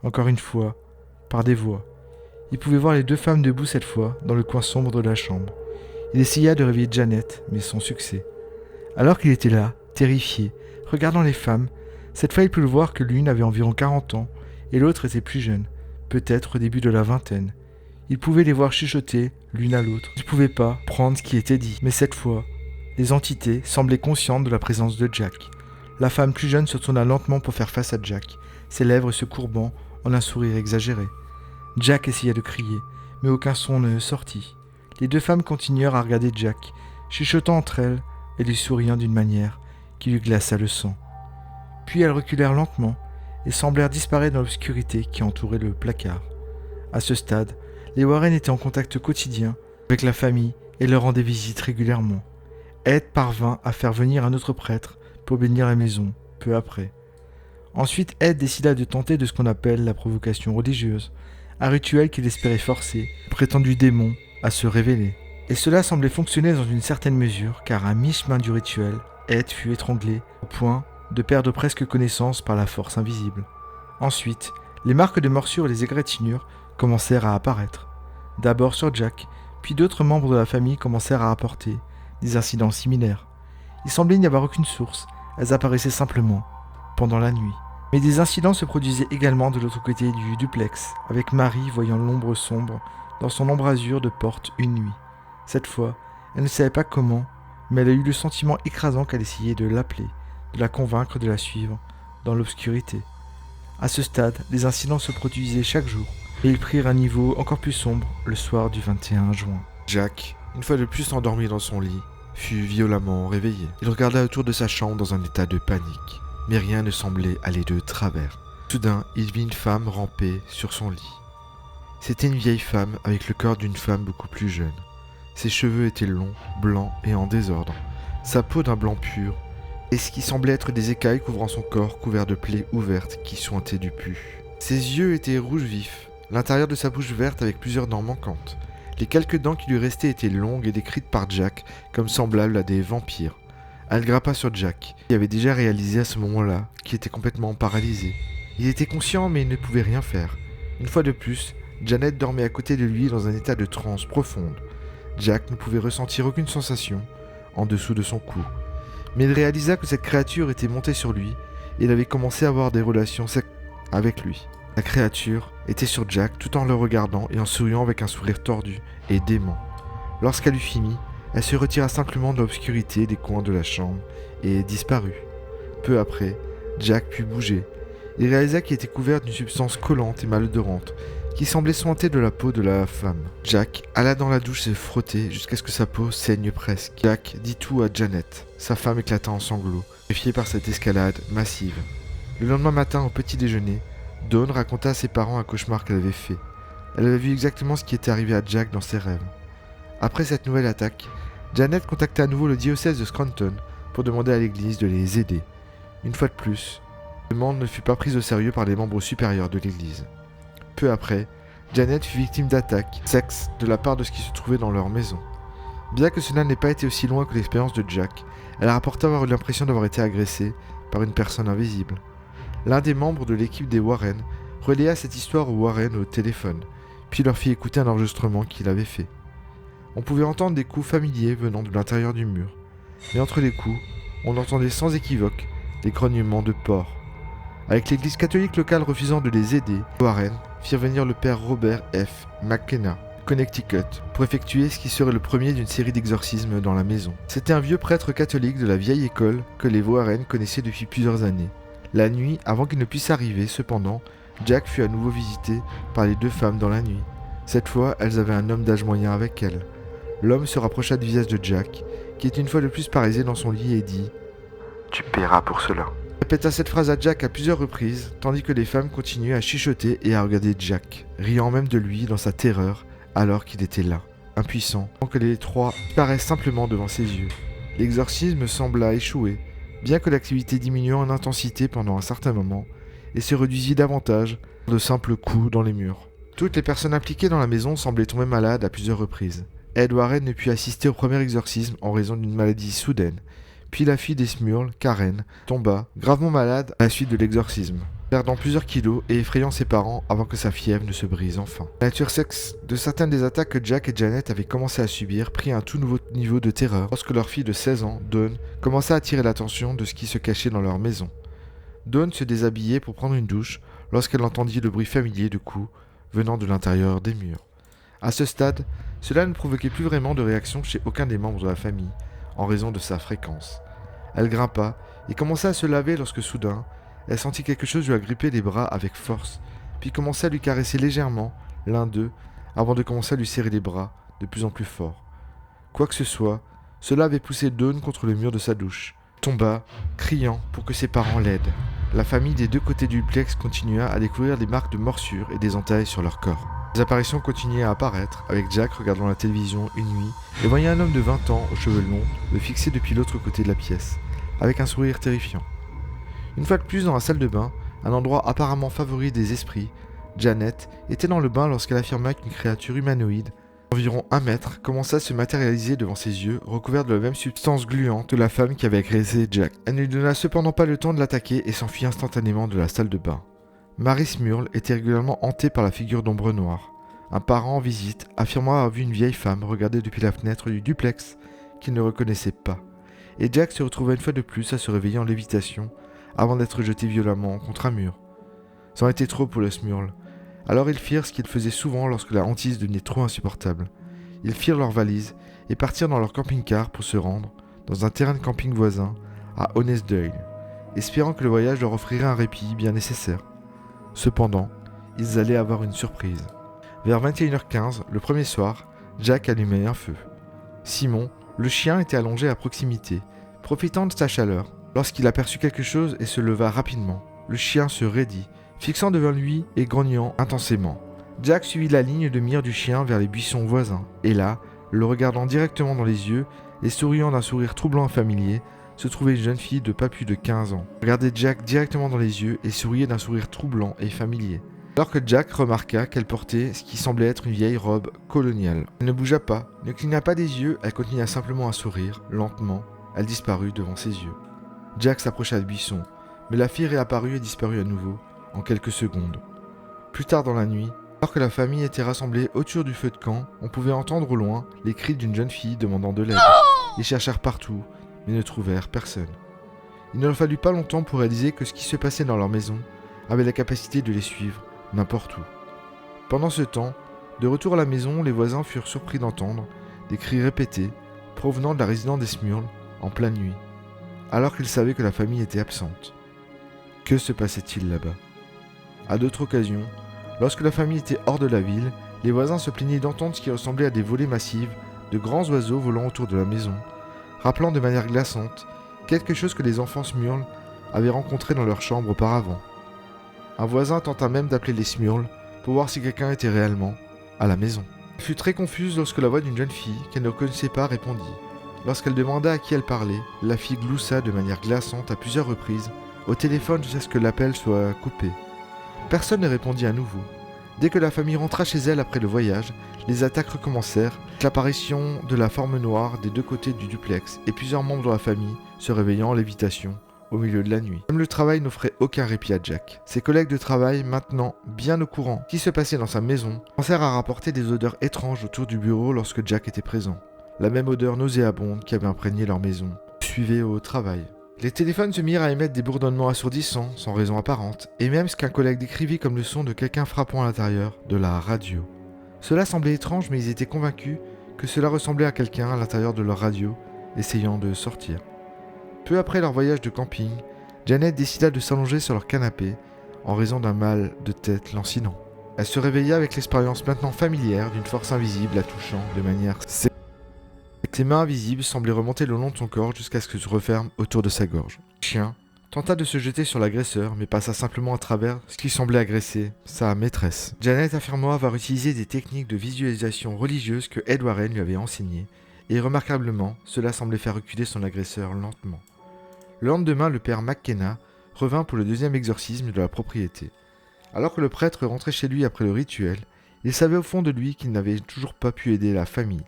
encore une fois, par des voix. Il pouvait voir les 2 femmes debout cette fois, dans le coin sombre de la chambre. Il essaya de réveiller Janet, mais sans succès. Alors qu'il était là, terrifié, regardant les femmes, cette fois il put le voir que l'une avait environ 40 ans, et l'autre était plus jeune, peut-être au début de la vingtaine. Il pouvait les voir chuchoter l'une à l'autre. Il ne pouvait pas prendre ce qui était dit, mais cette fois, les entités semblaient conscientes de la présence de Jack. La femme plus jeune se tourna lentement pour faire face à Jack, ses lèvres se courbant en un sourire exagéré. Jack essaya de crier, mais aucun son ne sortit. Les 2 femmes continuèrent à regarder Jack, chuchotant entre elles et lui souriant d'une manière qui lui glaça le sang. Puis elles reculèrent lentement et semblèrent disparaître dans l'obscurité qui entourait le placard. À ce stade, les Warren étaient en contact quotidien avec la famille et leur rendaient visite régulièrement. Ed parvint à faire venir un autre prêtre pour bénir la maison, peu après. Ensuite, Ed décida de tenter de ce qu'on appelle la provocation religieuse, un rituel qu'il espérait forcer le prétendu démon à se révéler. Et cela semblait fonctionner dans une certaine mesure, car à mi-chemin du rituel, Ed fut étranglé au point de perdre presque connaissance par la force invisible. Ensuite, les marques de morsure et les égratignures commencèrent à apparaître. D'abord sur Jack, puis d'autres membres de la famille commencèrent à rapporter des incidents similaires. Il semblait n'y avoir aucune source, elles apparaissaient simplement, pendant la nuit. Mais des incidents se produisaient également de l'autre côté du duplex, avec Marie voyant l'ombre sombre dans son embrasure de porte une nuit. Cette fois, elle ne savait pas comment, mais elle a eu le sentiment écrasant qu'elle essayait de l'appeler, de la convaincre de la suivre, dans l'obscurité. À ce stade, les incidents se produisaient chaque jour, et ils prirent un niveau encore plus sombre le soir du 21 juin. Jack, une fois de plus endormi dans son lit, fut violemment réveillé. Il regarda autour de sa chambre dans un état de panique, mais rien ne semblait aller de travers. Soudain, il vit une femme ramper sur son lit. C'était une vieille femme avec le corps d'une femme beaucoup plus jeune. Ses cheveux étaient longs, blancs et en désordre, sa peau d'un blanc pur, et ce qui semblait être des écailles couvrant son corps couvert de plaies ouvertes qui suintaient du pu. Ses yeux étaient rouges vifs, l'intérieur de sa bouche verte avec plusieurs dents manquantes. Les quelques dents qui lui restaient étaient longues et décrites par Jack comme semblables à des vampires. Elle grappa sur Jack, qui avait déjà réalisé à ce moment-là qu'il était complètement paralysé. Il était conscient mais il ne pouvait rien faire. Une fois de plus, Janet dormait à côté de lui dans un état de transe profonde. Jack ne pouvait ressentir aucune sensation en dessous de son cou. Mais il réalisa que cette créature était montée sur lui et il avait commencé à avoir des relations avec lui. La créature était sur Jack tout en le regardant et en souriant avec un sourire tordu et dément. Lorsqu'elle eut fini, Elle se retira simplement de l'obscurité des coins de la chambre et disparut. Peu après, Jack put bouger. Il réalisa qu'il était couvert d'une substance collante et malodorante qui semblait sointer de la peau de la femme. Jack alla dans la douche se frotter jusqu'à ce que sa peau saigne presque. Jack dit tout à Janet. Sa femme éclata en sanglots, terrifiée par cette escalade massive. Le lendemain matin, au petit déjeuner, Dawn raconta à ses parents un cauchemar qu'elle avait fait. Elle avait vu exactement ce qui était arrivé à Jack dans ses rêves. Après cette nouvelle attaque, Janet contacta à nouveau le diocèse de Scranton pour demander à l'église de les aider. Une fois de plus, la demande ne fut pas prise au sérieux par les membres supérieurs de l'église. Peu après, Janet fut victime d'attaques sexes de la part de ce qui se trouvait dans leur maison. Bien que cela n'ait pas été aussi loin que l'expérience de Jack, elle a rapporté avoir eu l'impression d'avoir été agressée par une personne invisible. L'un des membres de l'équipe des Warren relaya cette histoire aux Warren au téléphone, puis leur fit écouter un enregistrement qu'il avait fait. On pouvait entendre des coups familiers venant de l'intérieur du mur, mais entre les coups, on entendait sans équivoque des grognements de porc. Avec l'église catholique locale refusant de les aider, Warren firent venir le père Robert F. McKenna, Connecticut, pour effectuer ce qui serait le premier d'une série d'exorcismes dans la maison. C'était un vieux prêtre catholique de la vieille école que les Warren connaissaient depuis plusieurs années. La nuit, avant qu'il ne puisse arriver, cependant, Jack fut à nouveau visité par les deux femmes dans la nuit. Cette fois, elles avaient un homme d'âge moyen avec elles. L'homme se rapprocha du visage de Jack, qui était une fois de plus paralysé dans son lit, et dit « Tu paieras pour cela ». Il répéta cette phrase à Jack à plusieurs reprises, tandis que les femmes continuaient à chuchoter et à regarder Jack, riant même de lui dans sa terreur, alors qu'il était là, impuissant, tant que les trois paraissent simplement devant ses yeux. L'exorcisme sembla échouer, bien que l'activité diminuait en intensité pendant un certain moment, et se réduisit davantage de simples coups dans les murs. Toutes les personnes impliquées dans la maison semblaient tomber malades à plusieurs reprises. Ed Warren ne put assister au premier exorcisme en raison d'une maladie soudaine. Puis la fille des Smurl, Karen, tomba, gravement malade à la suite de l'exorcisme, perdant plusieurs kilos et effrayant ses parents avant que sa fièvre ne se brise enfin. La nature sexe de certaines des attaques que Jack et Janet avaient commencé à subir prit un tout nouveau niveau de terreur lorsque leur fille de 16 ans, Dawn, commença à attirer l'attention de ce qui se cachait dans leur maison. Dawn se déshabillait pour prendre une douche lorsqu'elle entendit le bruit familier de coups venant de l'intérieur des murs. À ce stade, cela ne provoquait plus vraiment de réaction chez aucun des membres de la famille, en raison de sa fréquence. Elle grimpa et commença à se laver lorsque soudain, elle sentit quelque chose lui agripper les bras avec force, puis commença à lui caresser légèrement l'un d'eux avant de commencer à lui serrer les bras de plus en plus fort. Quoi que ce soit, cela avait poussé Dawn contre le mur de sa douche, tomba, criant pour que ses parents l'aident. La famille des deux côtés du duplex continua à découvrir des marques de morsures et des entailles sur leur corps. Les apparitions continuaient à apparaître, avec Jack regardant la télévision une nuit et voyant un homme de 20 ans aux cheveux longs le fixer depuis l'autre côté de la pièce, avec un sourire terrifiant. Une fois de plus dans la salle de bain, un endroit apparemment favori des esprits, Janet était dans le bain lorsqu'elle affirma qu'une créature humanoïde, d'environ 1 mètre, commença à se matérialiser devant ses yeux, recouverte de la même substance gluante que la femme qui avait agressé Jack. Elle ne lui donna cependant pas le temps de l'attaquer et s'enfuit instantanément de la salle de bain. Mary Smurl était régulièrement hantée par la figure d'ombre noire. Un parent en visite affirma avoir vu une vieille femme regarder depuis la fenêtre du duplex qu'il ne reconnaissait pas. Et Jack se retrouva une fois de plus à se réveiller en lévitation avant d'être jeté violemment contre un mur. C'en était trop pour le Smurl. Alors ils firent ce qu'ils faisaient souvent lorsque la hantise devenait trop insupportable. Ils firent leurs valises et partirent dans leur camping-car pour se rendre dans un terrain de camping voisin à Honesdale, espérant que le voyage leur offrirait un répit bien nécessaire. Cependant, ils allaient avoir une surprise. Vers 21h15, le premier soir, Jack allumait un feu. Simon, le chien, était allongé à proximité, profitant de sa chaleur, lorsqu'il aperçut quelque chose et se leva rapidement. Le chien se raidit, fixant devant lui et grognant intensément. Jack suivit la ligne de mire du chien vers les buissons voisins, et là, le regardant directement dans les yeux et souriant d'un sourire troublant et familier, se trouvait une jeune fille de pas plus de 15 ans. Elle regardait Jack directement dans les yeux et souriait d'un sourire troublant et familier. Alors que Jack remarqua qu'elle portait ce qui semblait être une vieille robe coloniale. Elle ne bougea pas, ne cligna pas des yeux, elle continua simplement à sourire, lentement. Elle disparut devant ses yeux. Jack s'approcha du buisson, mais la fille réapparut et disparut à nouveau, en quelques secondes. Plus tard dans la nuit, alors que la famille était rassemblée autour du feu de camp, on pouvait entendre au loin les cris d'une jeune fille demandant de l'aide. Ils cherchèrent partout, mais ne trouvèrent personne. Il ne leur fallut pas longtemps pour réaliser que ce qui se passait dans leur maison avait la capacité de les suivre n'importe où. Pendant ce temps, de retour à la maison, les voisins furent surpris d'entendre des cris répétés, provenant de la résidence des Smurls en pleine nuit, alors qu'il savait que la famille était absente. Que se passait-il là-bas? À d'autres occasions, lorsque la famille était hors de la ville, les voisins se plaignaient d'entendre ce qui ressemblait à des volées massives de grands oiseaux volant autour de la maison, rappelant de manière glaçante quelque chose que les enfants Smurls avaient rencontré dans leur chambre auparavant. Un voisin tenta même d'appeler les Smurls pour voir si quelqu'un était réellement à la maison. Elle fut très confuse lorsque la voix d'une jeune fille qu'elle ne reconnaissait pas répondit. Lorsqu'elle demanda à qui elle parlait, la fille gloussa de manière glaçante à plusieurs reprises au téléphone jusqu'à ce que l'appel soit coupé. Personne ne répondit à nouveau. Dès que la famille rentra chez elle après le voyage, les attaques recommencèrent, avec l'apparition de la forme noire des deux côtés du duplex et plusieurs membres de la famille se réveillant en lévitation au milieu de la nuit. Même le travail n'offrait aucun répit à Jack. Ses collègues de travail, maintenant bien au courant de ce qui se passait dans sa maison, commencèrent à rapporter des odeurs étranges autour du bureau lorsque Jack était présent. La même odeur nauséabonde qui avait imprégné leur maison suivait au travail. Les téléphones se mirent à émettre des bourdonnements assourdissants, sans raison apparente, et même ce qu'un collègue décrivit comme le son de quelqu'un frappant à l'intérieur de la radio. Cela semblait étrange, mais ils étaient convaincus que cela ressemblait à quelqu'un à l'intérieur de leur radio, essayant de sortir. Peu après leur voyage de camping, Janet décida de s'allonger sur leur canapé, en raison d'un mal de tête lancinant. Elle se réveilla avec l'expérience maintenant familière d'une force invisible la touchant de manière sévère. Ses mains invisibles semblaient remonter le long de son corps jusqu'à ce que se referme autour de sa gorge. Le chien tenta de se jeter sur l'agresseur, mais passa simplement à travers ce qui semblait agresser sa maîtresse. Janet affirma avoir utilisé des techniques de visualisation religieuse que Ed Warren lui avait enseignées, et remarquablement, cela semblait faire reculer son agresseur lentement. Le lendemain, le père McKenna revint pour le deuxième exorcisme de la propriété. Alors que le prêtre rentrait chez lui après le rituel, il savait au fond de lui qu'il n'avait toujours pas pu aider la famille.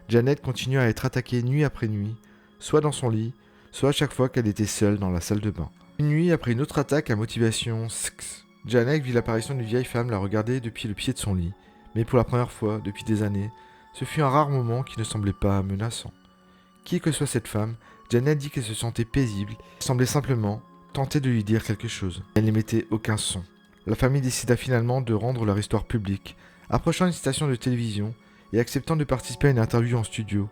Janet continua à être attaquée nuit après nuit, soit dans son lit, soit à chaque fois qu'elle était seule dans la salle de bain. Une nuit, après une autre attaque à motivation Janet vit l'apparition d'une vieille femme la regarder depuis le pied de son lit, mais pour la première fois depuis des années, ce fut un rare moment qui ne semblait pas menaçant. Qui que soit cette femme, Janet dit qu'elle se sentait paisible et semblait simplement tenter de lui dire quelque chose. Elle n'émettait aucun son. La famille décida finalement de rendre leur histoire publique, approchant une station de télévision et acceptant de participer à une interview en studio,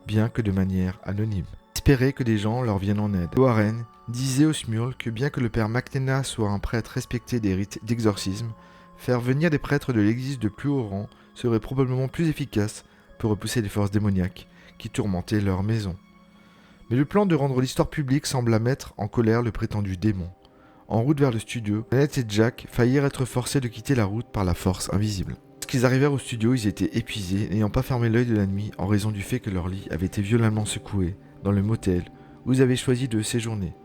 bien que de manière anonyme. Espérer que des gens leur viennent en aide. Warren disait aux Smurls que bien que le père McKenna soit un prêtre respecté des rites d'exorcisme, faire venir des prêtres de l'église de plus haut rang serait probablement plus efficace pour repousser les forces démoniaques qui tourmentaient leur maison. Mais le plan de rendre l'histoire publique sembla mettre en colère le prétendu démon. En route vers le studio, Janet et Jack faillirent être forcés de quitter la route par la force invisible. Lorsqu'ils arrivèrent au studio, ils étaient épuisés, n'ayant pas fermé l'œil de la nuit en raison du fait que leur lit avait été violemment secoué dans le motel où ils avaient choisi de séjourner.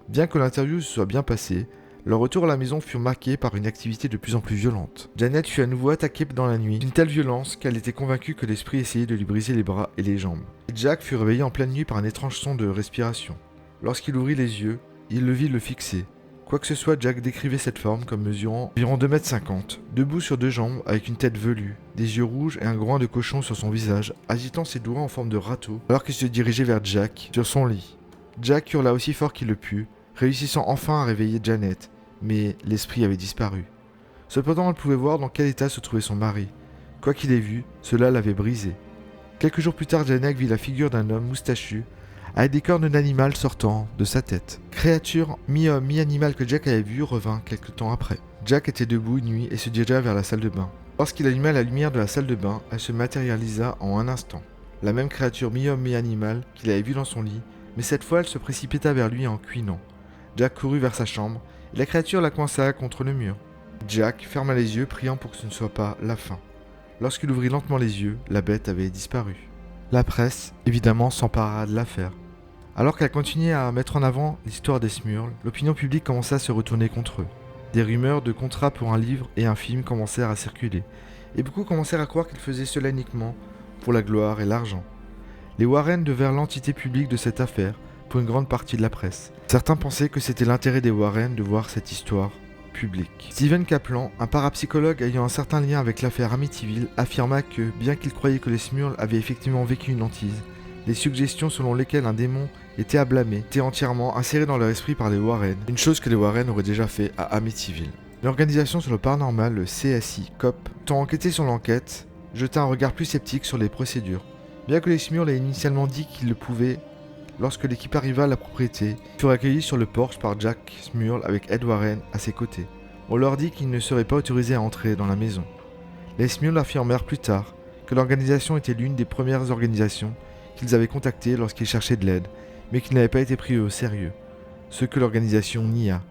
Bien que l'interview se soit bien passée, leur retour à la maison fut marqué par une activité de plus en plus violente. Janet fut à nouveau attaquée dans la nuit d'une telle violence qu'elle était convaincue que l'esprit essayait de lui briser les bras et les jambes. Et Jack fut réveillé en pleine nuit par un étrange son de respiration. Lorsqu'il ouvrit les yeux, il le vit le fixer. Quoi que ce soit, Jack décrivait cette forme comme mesurant environ 2,50 m, debout sur deux jambes avec une tête velue, des yeux rouges et un groin de cochon sur son visage, agitant ses doigts en forme de râteau alors qu'il se dirigeait vers Jack sur son lit. Jack hurla aussi fort qu'il le put, réussissant enfin à réveiller Janet, mais l'esprit avait disparu. Cependant, elle pouvait voir dans quel état se trouvait son mari. Quoi qu'il ait vu, cela l'avait brisé. Quelques jours plus tard, Janet vit la figure d'un homme moustachu, avec des cornes d'animal sortant de sa tête. Créature mi-homme, mi-animal que Jack avait vue revint quelque temps après. Jack était debout une nuit et se dirigea vers la salle de bain. Lorsqu'il alluma la lumière de la salle de bain, elle se matérialisa en un instant. La même créature mi-homme, mi-animal qu'il avait vue dans son lit, mais cette fois elle se précipita vers lui en cuinant. Jack courut vers sa chambre, et la créature la coinça contre le mur. Jack ferma les yeux, priant pour que ce ne soit pas la fin. Lorsqu'il ouvrit lentement les yeux, la bête avait disparu. La presse, évidemment, s'empara de l'affaire. Alors qu'elle continuait à mettre en avant l'histoire des Smurls, l'opinion publique commença à se retourner contre eux. Des rumeurs de contrats pour un livre et un film commencèrent à circuler, et beaucoup commencèrent à croire qu'ils faisaient cela uniquement pour la gloire et l'argent. Les Warren devinrent l'entité publique de cette affaire pour une grande partie de la presse. Certains pensaient que c'était l'intérêt des Warren de voir cette histoire publique. Stephen Kaplan, un parapsychologue ayant un certain lien avec l'affaire Amityville, affirma que, bien qu'il croyait que les Smurls avaient effectivement vécu une hantise, les suggestions selon lesquelles un démon était à blâmer étaient entièrement insérées dans leur esprit par les Warren, une chose que les Warren auraient déjà fait à Amityville. L'organisation sur le paranormal, le CSI COP, tant enquêté sur l'enquête, jeta un regard plus sceptique sur les procédures. Bien que les Smurl aient initialement dit qu'ils le pouvaient, lorsque l'équipe arriva à la propriété, ils furent accueillis sur le porche par Jack Smurl avec Ed Warren à ses côtés. On leur dit qu'ils ne seraient pas autorisés à entrer dans la maison. Les Smurl affirmèrent plus tard que l'organisation était l'une des premières organisations qu'ils avaient contactées lorsqu'ils cherchaient de l'aide, mais qu'ils n'avaient pas été pris au sérieux, ce que l'organisation nia.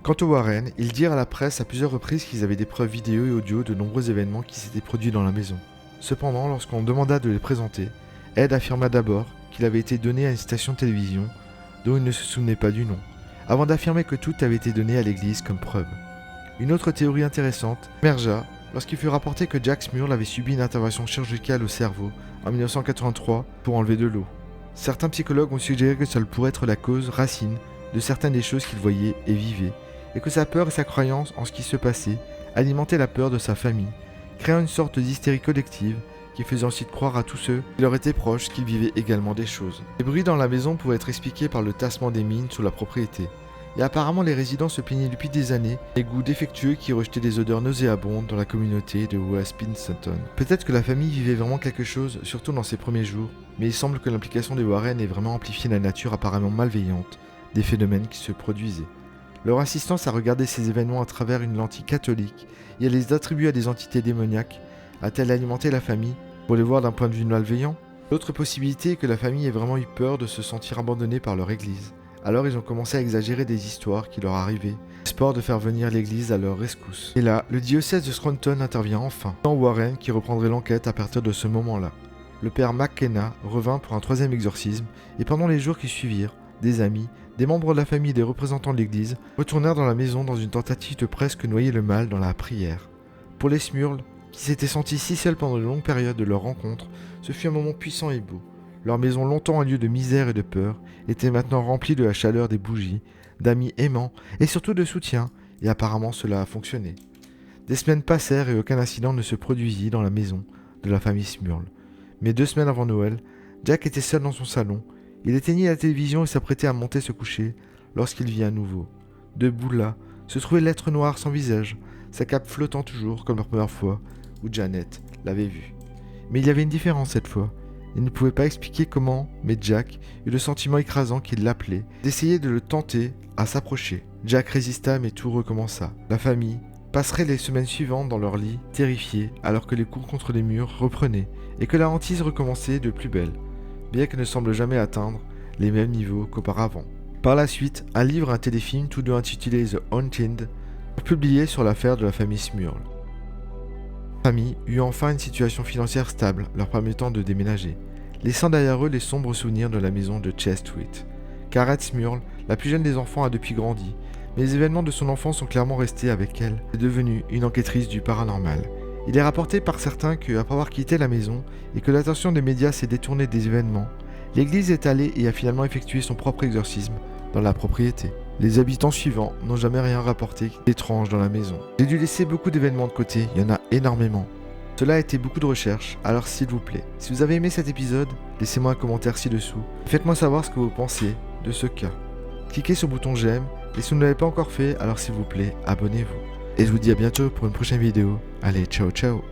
Quant aux Warren, ils dirent à la presse à plusieurs reprises qu'ils avaient des preuves vidéo et audio de nombreux événements qui s'étaient produits dans la maison. Cependant, lorsqu'on demanda de les présenter, Ed affirma d'abord qu'il avait été donné à une station de télévision dont il ne se souvenait pas du nom, avant d'affirmer que tout avait été donné à l'église comme preuve. Une autre théorie intéressante émergea lorsqu'il fut rapporté que Jack Smurl avait subi une intervention chirurgicale au cerveau en 1983 pour enlever de l'eau. Certains psychologues ont suggéré que cela pourrait être la cause racine de certaines des choses qu'il voyait et vivait, et que sa peur et sa croyance en ce qui se passait alimentaient la peur de sa famille, créant une sorte d'hystérie collective qui faisait ensuite croire à tous ceux qui leur étaient proches qu'ils vivaient également des choses. Les bruits dans la maison pouvaient être expliqués par le tassement des mines sous la propriété, et apparemment les résidents se plaignaient depuis des années des goûts défectueux qui rejetaient des odeurs nauséabondes dans la communauté de West Pincenton. Peut-être que la famille vivait vraiment quelque chose, surtout dans ses premiers jours, mais il semble que l'implication des Warren ait vraiment amplifié la nature apparemment malveillante des phénomènes qui se produisaient. Leur insistance à regarder ces événements à travers une lentille catholique et à les attribuer à des entités démoniaques a-t-elle alimenté la famille pour les voir d'un point de vue malveillant? L'autre possibilité est que la famille ait vraiment eu peur de se sentir abandonnée par leur église. Alors ils ont commencé à exagérer des histoires qui leur arrivaient, espoir de faire venir l'église à leur rescousse. Et là, le diocèse de Scranton intervient enfin, sans Warren qui reprendrait l'enquête à partir de ce moment-là. Le père McKenna revint pour un troisième exorcisme, et pendant les jours qui suivirent, des amis, des membres de la famille et des représentants de l'église retournèrent dans la maison dans une tentative de presque noyer le mal dans la prière. Pour les Smurl, qui s'étaient sentis si seuls pendant de longues périodes de leur rencontre, ce fut un moment puissant et beau. Leur maison, longtemps un lieu de misère et de peur, était maintenant remplie de la chaleur des bougies, d'amis aimants et surtout de soutien, et apparemment cela a fonctionné. Des semaines passèrent et aucun incident ne se produisit dans la maison de la famille Smurl. Mais 2 semaines avant Noël, Jack était seul dans son salon. Il éteignit la télévision et s'apprêtait à monter se coucher lorsqu'il vit à nouveau. Debout là, se trouvait l'être noir sans visage, sa cape flottant toujours comme la première fois où Janet l'avait vu. Mais il y avait une différence cette fois. Il ne pouvait pas expliquer comment, mais Jack eut le sentiment écrasant qu'il l'appelait, d'essayer de le tenter à s'approcher. Jack résista mais tout recommença. La famille passerait les semaines suivantes dans leur lit, terrifiés, alors que les coups contre les murs reprenaient et que la hantise recommençait de plus belle, bien qu'elle ne semble jamais atteindre les mêmes niveaux qu'auparavant. Par la suite, un livre et un téléfilm, tous deux intitulés The Haunted, furent publiés sur l'affaire de la famille Smurl. La famille eut enfin une situation financière stable, leur permettant de déménager, laissant derrière eux les sombres souvenirs de la maison de Chestwick. Gareth Smurl, la plus jeune des enfants, a depuis grandi, mais les événements de son enfance sont clairement restés avec elle. Elle est devenue une enquêtrice du paranormal. Il est rapporté par certains qu'après avoir quitté la maison et que l'attention des médias s'est détournée des événements, l'église est allée et a finalement effectué son propre exorcisme dans la propriété. Les habitants suivants n'ont jamais rien rapporté d'étrange dans la maison. J'ai dû laisser beaucoup d'événements de côté, il y en a énormément. Cela a été beaucoup de recherches, alors s'il vous plaît, si vous avez aimé cet épisode, laissez-moi un commentaire ci-dessous. Faites-moi savoir ce que vous pensez de ce cas. Cliquez sur le bouton j'aime, et si vous ne l'avez pas encore fait, alors s'il vous plaît, abonnez-vous. Et je vous dis à bientôt pour une prochaine vidéo. Allez, ciao ciao.